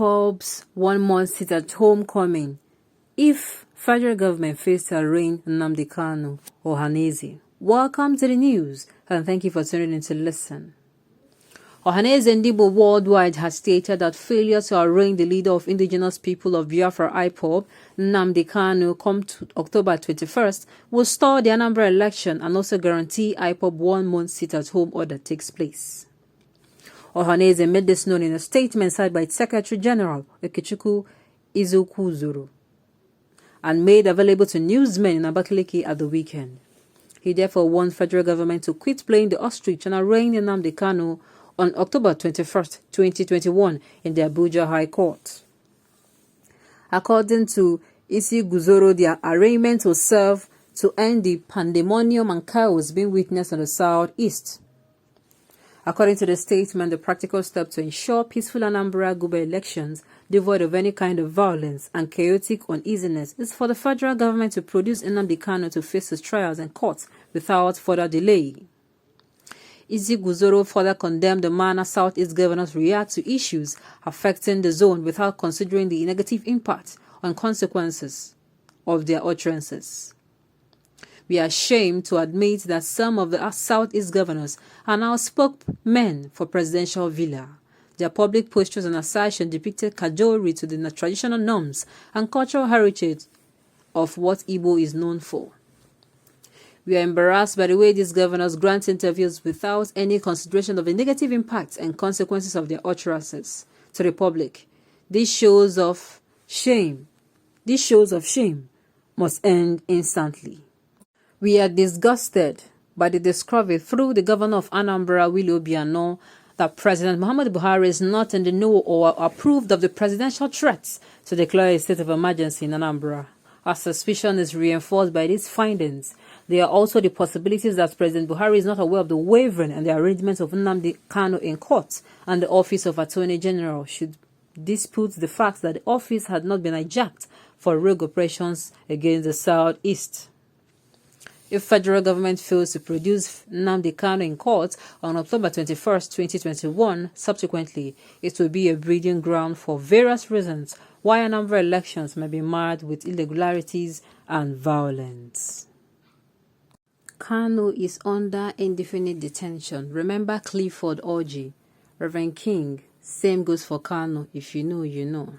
Ipob'S 1 month sit at home coming if federal government fails to arraign Nnamdi Kanu or Ohanaeze. Welcome to the news and thank you for tuning in to listen. Ohanaeze Ndigbo worldwide has stated that failure to arraign the leader of indigenous people of Biafra Ipob, Nnamdi Kanu, come to October 21st will stall the Anambra election and also guarantee Ipob 1 month sit at home order takes place. Ohanaeze made this known in a statement signed by its Secretary General Okechukwu Izukwuzuru and made available to newsmen in Abakaliki at the weekend. He therefore warned federal government to quit playing the ostrich and arraign Nnamdi Kanu on October 21st, 2021 in the Abuja High Court. According to Isi Guzoro, the arraignment will serve to end the pandemonium and chaos being witnessed in the southeast. According to the statement, the practical step to ensure peaceful Anambra Guber elections devoid of any kind of violence and chaotic uneasiness is for the federal government to produce Nnamdi Kanu to face his trials and courts without further delay. Isi Guzoro further condemned the manner Southeast governors react to issues affecting the zone without considering the negative impact and consequences of their utterances. We are ashamed to admit that some of the Southeast governors are now spokesmen for presidential villa. Their public postures and assertion depicted cajolery to the traditional norms and cultural heritage of what Igbo is known for. We are embarrassed by the way these governors grant interviews without any consideration of the negative impacts and consequences of their utterances to the public. These shows of shame must end instantly. We are disgusted by the discovery through the governor of Anambra, Willie Obiano, that President Muhammadu Buhari is not in the know or approved of the presidential threats to declare a state of emergency in Anambra. Our suspicion is reinforced by these findings. There are also the possibilities that President Buhari is not aware of the wavering and the arrangements of Nnamdi Kanu in court, and the Office of Attorney General should dispute the fact that the office had not been hijacked for rogue operations against the Southeast. If federal government fails to produce Nnamdi Kanu in court on October 21st, 2021, subsequently, it will be a breeding ground for various reasons why a number of elections may be marred with irregularities and violence. Kanu is under indefinite detention. Remember Clifford Orji, Reverend King. Same goes for Kanu. If you know, you know.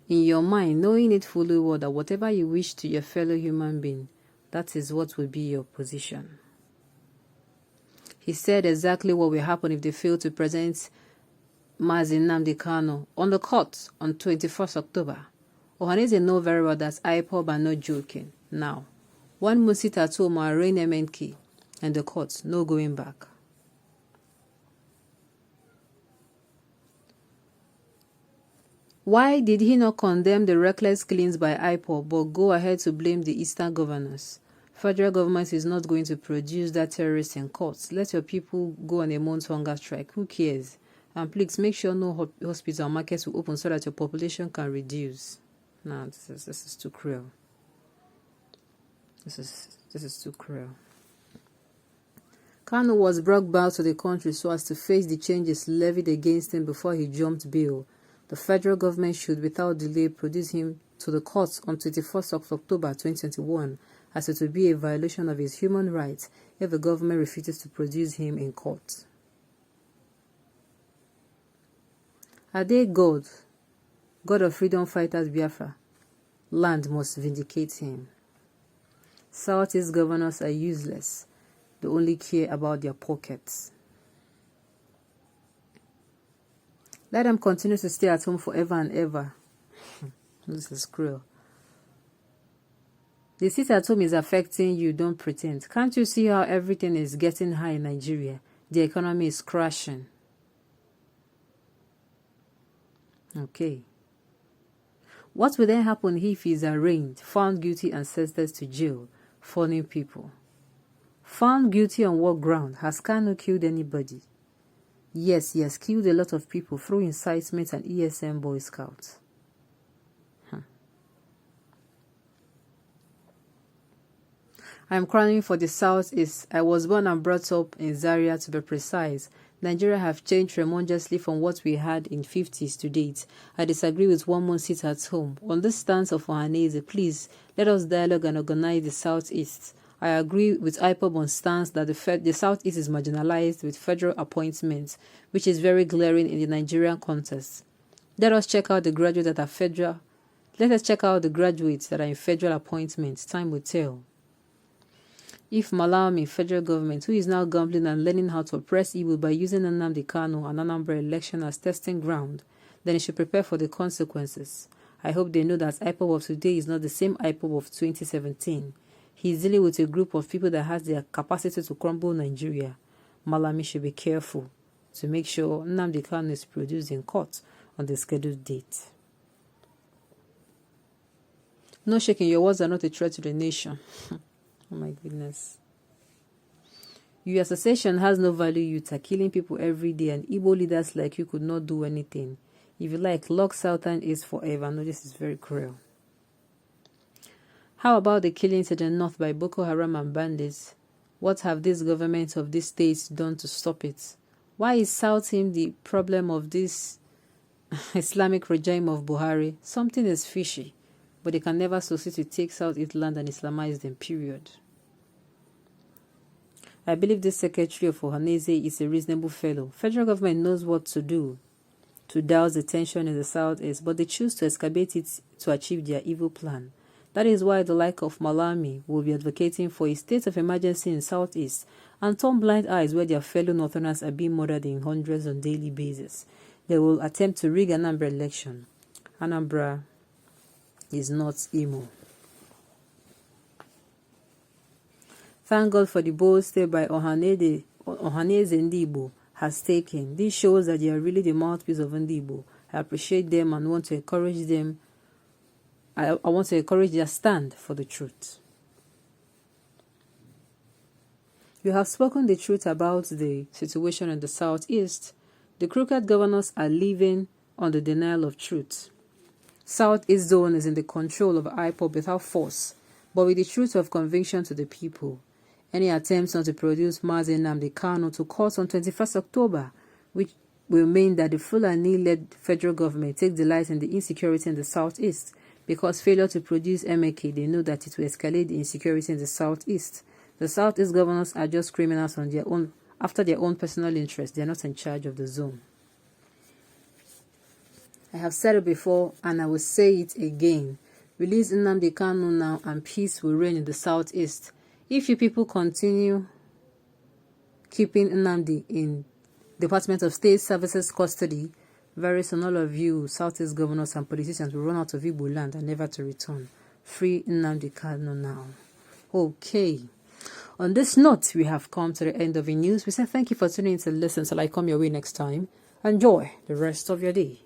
In your mind, knowing it fully well that whatever you wish to your fellow human being, that is what will be your position. He said exactly what will happen if they fail to present Mazi Nnamdi Kanu on the court on 21st October. Ohanaeze know very well that Ipob are not joking. Now, one must sit at home or arraign MNK and the court, no going back. Why did he not condemn the reckless killings by Ipob but go ahead to blame the Eastern governors? Federal government is not going to produce that terrorist in courts. Let your people go on a month's hunger strike. Who cares? And please make sure no hospital markets will open so that your population can reduce. No, this is too cruel. This is too cruel. Kanu was brought back to the country so as to face the changes levied against him before he jumped bail. The federal government should, without delay, produce him to the courts on 21st of October 2021, as it will be a violation of his human rights if the government refuses to produce him in court. Are they God of freedom fighters Biafra? Land must vindicate him. Southeast governors are useless. They only care about their pockets. Let them continue to stay at home forever and ever. This is cruel. The sit at home is affecting you, don't pretend. Can't you see how everything is getting high in Nigeria? The economy is crashing. Okay. What will then happen if he is arraigned, found guilty and sentenced to jail? Funny people. Found guilty on what ground? Has Kanu killed anybody? Yes, he has killed a lot of people through incitement and ESM Boy Scouts. I am crying for the Southeast. I was born and brought up in Zaria, to be precise. Nigeria have changed tremendously from what we had in 50s to date. I disagree with one more sit at home. On this stance of Ohanaeze, please let us dialogue and organize the Southeast. I agree with Ipob'S stance that the Southeast is marginalized with federal appointments, which is very glaring in the Nigerian context. Let us check out the graduates that are federal. Let us check out the graduates that are in federal appointments. Time will tell. If Malami federal government, who is now gambling and learning how to oppress Igbo by using Nnamdi Kanu and Anambra election as testing ground, then it should prepare for the consequences. I hope they know that Ipob of today is not the same Ipob of 2017. He is dealing with a group of people that has the capacity to crumble Nigeria. Malami should be careful to make sure Nnamdi Kanu is produced in court on the scheduled date. No shaking, your words are not a threat to the nation. Oh my goodness. Your association has no value. You are killing people every day, and Igbo leaders like you could not do anything. If you like, lock Southern is forever. No, this is very cruel. How about the killings in the north by Boko Haram and bandits? What have these governments of these states done to stop it? Why is Southern the problem of this Islamic regime of Buhari? Something is fishy, but they can never succeed to take South-East land and Islamize them, period. I believe this secretary of Ohanaeze is a reasonable fellow. Federal government knows what to do to douse the tension in the Southeast, but they choose to excavate it to achieve their evil plan. That is why the like of Malami will be advocating for a state of emergency in Southeast and turn blind eyes where their fellow Northerners are being murdered in hundreds on a daily basis. They will attempt to rig Anambra election. Anambra is not Imo. Thank God for the bold step by Ohanaeze Ndibo has taken. This shows that they are really the mouthpiece of Ndibo. I appreciate them and want to encourage them. I want to encourage their stand for the truth. You have spoken the truth about the situation in the Southeast. The crooked governors are living on the denial of truth. Southeast zone is in the control of Ipob without force, but with the truth of conviction to the people. Any attempts not to produce Mazi Nnamdi Kanu to court on 21st October, which will mean that the Fulani-led federal government takes delight in the insecurity in the Southeast, because failure to produce MAK, they know that it will escalate the insecurity in the Southeast. The Southeast governors are just criminals on their own, after their own personal interest. They are not in charge of the zone. I have said it before, and I will say it again. Release Nnamdi Kanu now, and peace will reign in the Southeast. If you people continue keeping Nnamdi in Department of State Services custody, very soon all of you Southeast governors and politicians will run out of Igbo land and never to return. Free Nnamdi Kanu now. Okay. On this note, we have come to the end of the news. We say thank you for tuning in to listen till I come your way next time. Enjoy the rest of your day.